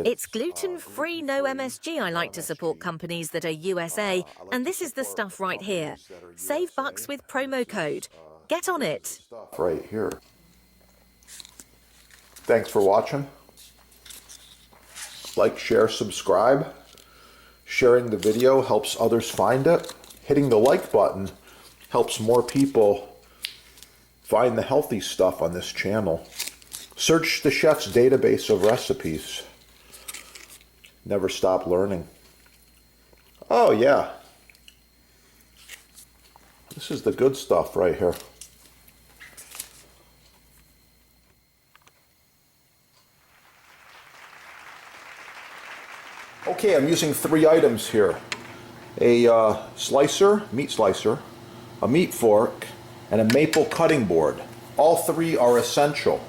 It's gluten-free, no MSG. I like to support companies that are USA, and this is the stuff right here. Save bucks with promo code. Get on it. Right here. Thanks for watching. Like, share, subscribe. Sharing the video helps others find it. Hitting the like button helps more people find the healthy stuff on this channel. Search the chef's database of recipes. Never stop learning. Oh yeah. This is the good stuff right here. Okay, I'm using 3 items here. A slicer, meat slicer, a meat fork, and a maple cutting board. All 3 are essential.